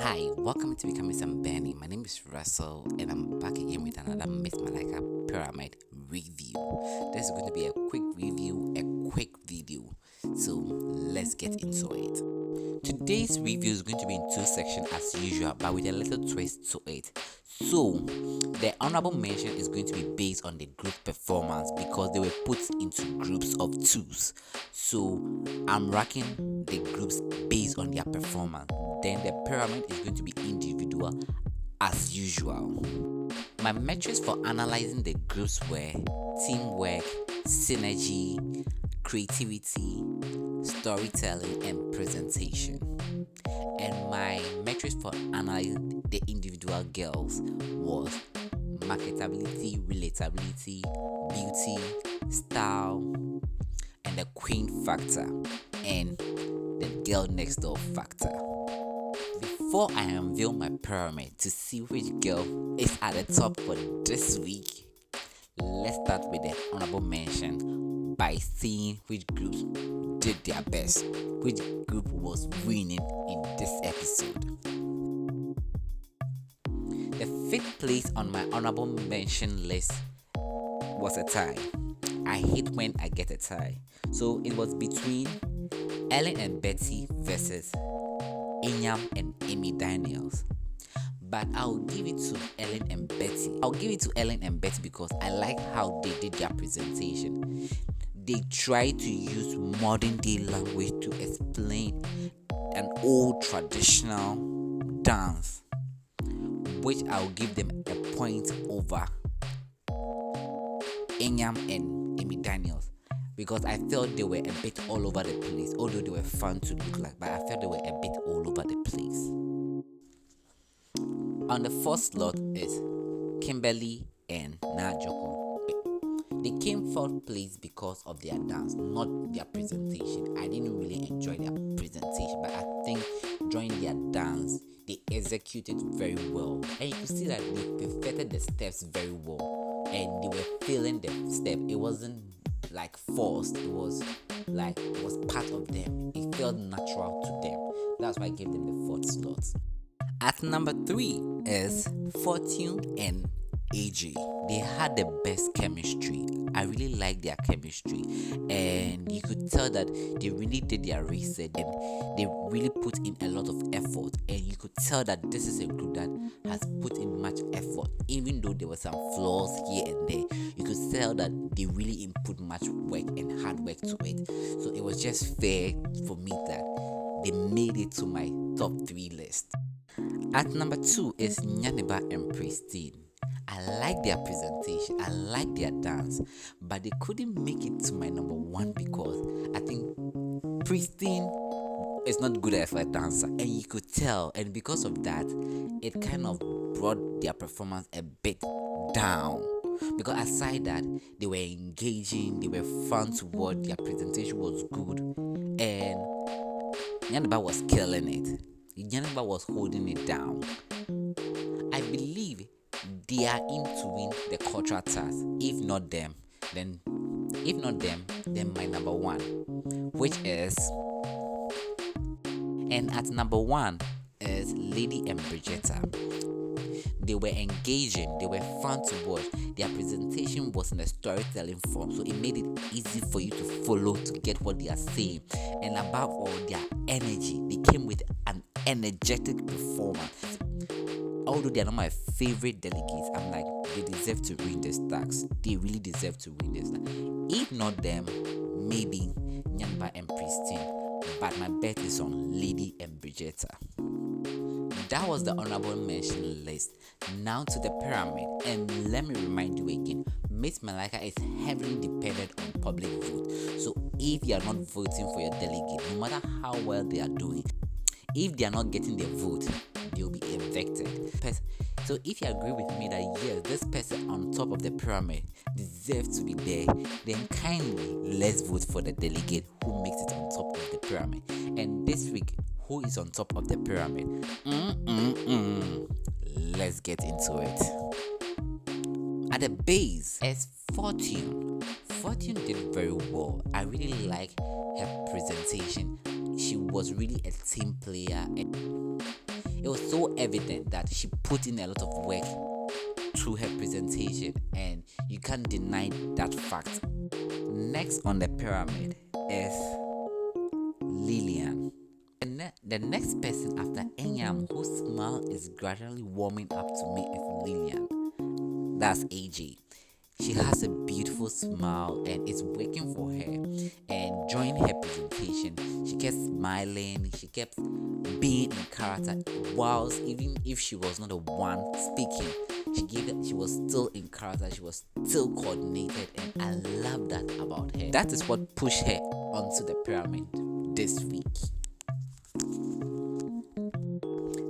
Hi, welcome to Becoming Somebody. My name is Russell, and I'm back again with another Miss Malaika Pyramid review. This is going to be a quick review, a quick video. So let's get into it. Today's review is going to be in two sections as usual, but with a little twist to it. So the honorable mention is going to be based on the group performance because they were put into groups of twos. So I'm ranking the groups based on their performance. Then the pyramid is going to be individual as usual. My metrics for analyzing the groups were teamwork, synergy, creativity, storytelling, and presentation. And my metrics for analyzing the individual girls was marketability, relatability, beauty, style, and the queen factor, and the girl next door factor. Before I unveil my pyramid to see which girl is at the top for this week, let's start with the honorable mention by seeing which groups did their best, which group was winning in this episode. The fifth place on my honorable mention list was a tie. I hate when I get a tie. So it was between Ellen and Betty versus Inyam and Amy Daniels. But I'll give it to Ellen and Betty. I'll give it to Ellen and Betty because I like how they did their presentation. They tried to use modern day language to explain an old traditional dance, which I'll give them a point over Inyam and Amy Daniels because I felt they were a bit all over the place, although they were fun to look like, but I felt they were a bit all over the place. On the fourth slot is Kimberly and Najoko. They came fourth place because of their dance, not their presentation. I didn't really enjoy their presentation, but I think during their dance, they executed very well. And you could see that they perfected the steps very well. And they were feeling the step. It wasn't like forced. It was part of them. It felt natural to them. That's why I gave them the fourth slot. At number 3 is Fortune and AJ. They had the best chemistry. I really liked their chemistry, and you could tell that they really did their research and they really put in a lot of effort. And you could tell that this is a group that has put in much effort, even though there were some flaws here and there. You could tell that they really input much work and hard work to it. So it was just fair for me that they made it to my top 3 list. At number 2 is Nyaniba and Pristine. I like their presentation, I like their dance, but they couldn't make it to my number 1 because I think Pristine is not good as a dancer, and you could tell, and because of that, it kind of brought their performance a bit down. Because aside that, they were engaging, they were fun to watch, their presentation was good, and Nyaniba was killing it. Nyaniba was holding it down. I believe they are in to win the cultural task. If not them, then my number 1, which is, and at number 1 is Lady and Bridgetta. They were engaging, they were fun to watch. Their presentation was in a storytelling form, so it made it easy for you to follow, to get what they are saying. And above all, their energy. They came with an energetic performance. Although they are not my favorite delegates, I'm like, they deserve to win this tax. They really deserve to win this tax. If not them, maybe Nyamba and Pristine. But my bet is on Lady and Bridgetta. That was the honorable mention list. Now to the pyramid. And let me remind you again, Miss Malaika is heavily dependent on public vote. So if you are not voting for your delegate, no matter how well they are doing, if they are not getting the vote, they will be evicted. So if you agree with me that yes, this person on top of the pyramid deserves to be there, then kindly let's vote for the delegate who makes it on top of the pyramid. And this week, who is on top of the pyramid? Let's get into it. At the base is Fortune. Fortune did very well. I really like her presentation. She was really a team player. It was so evident that she put in a lot of work to her presentation, and you can't deny that fact. Next on the pyramid is Lillian. The next person after Enyam whose smile is gradually warming up to me is Lillian. That's AJ. She has a beautiful smile and it's working for her. And during her presentation, she kept smiling, she kept being in character, whilst even if she was not the one speaking, she was still in character, she was still coordinated, and I love that about her. That is what pushed her onto the pyramid this week.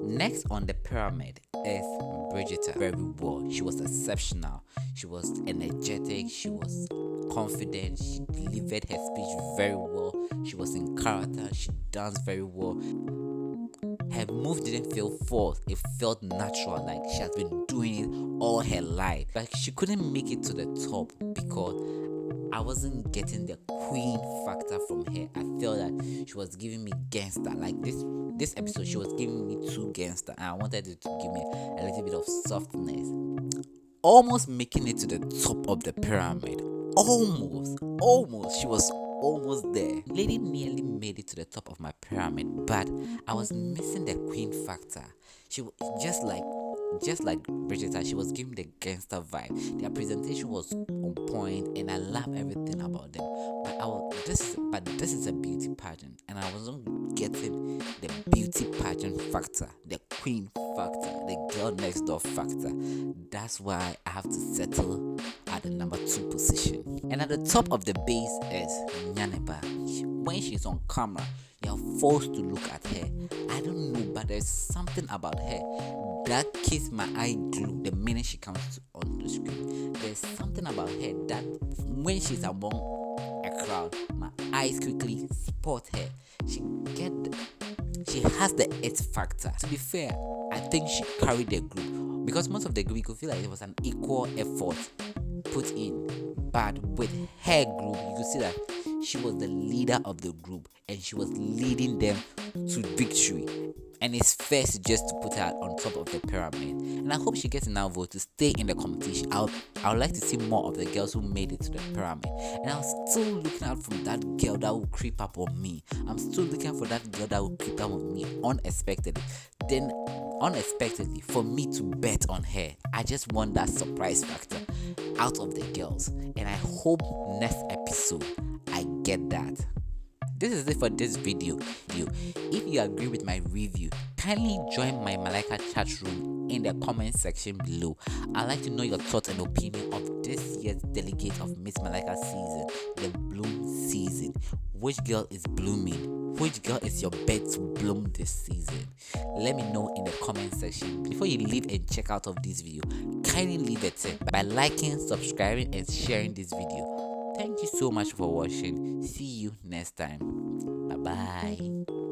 Next on the pyramid is Bridgetta. Very well. She was exceptional. She was energetic. She was confident. She delivered her speech very well. She was in character. She danced very well. Her move didn't feel forced. It felt natural, like she has been doing it all her life. Like she couldn't make it to the top because I wasn't getting the queen factor from her. I felt that she was giving me gangster. Like this episode, she was giving me too gangster, and I wanted it to give me a little bit of softness. Almost making it to the top of the pyramid. Almost. She was almost there. Lady nearly made it to the top of my pyramid, but I was missing the queen factor. She was just like Bridgetta, she was giving the gangster vibe. Their presentation was on point, and I love everything about them. But this is a beauty pageant, and I wasn't getting the beauty pageant factor, the queen factor, the girl next door factor. That's why I have to settle at the number 2 position. And at the top of the base is Nyaneba. When she's on camera, you're forced to look at her. I don't know, but there's something about her that keeps my eye glued the minute she comes on the screen. There's something about her that when she's among a crowd, my eyes quickly spot her. She has the it factor. To be fair, I think she carried the group, because most of the group you could feel like it was an equal effort put in. But with her group, you could see that she was the leader of the group and she was leading them to victory. And it's fair just to put her on top of the pyramid. And I hope she gets enough vote to stay in the competition. I would like to see more of the girls who made it to the pyramid. And I'm still looking out for that girl that will creep up on me. I'm still looking for that girl that will creep up on me unexpectedly. Then unexpectedly, for me to bet on her. I just want that surprise factor out of the girls. And I hope next episode I get that. This is it for this video. If you agree with my review, kindly join my Malaika chat room in the comment section below. I'd like to know your thoughts and opinion of this year's delegate of Miss Malaika season, the Bloom season. Which girl is blooming? Which girl is your bet to bloom this season? Let me know in the comment section. Before you leave and check out of this video, kindly leave a tip by liking, subscribing, and sharing this video. Thank you so much for watching. See you next time. Bye bye.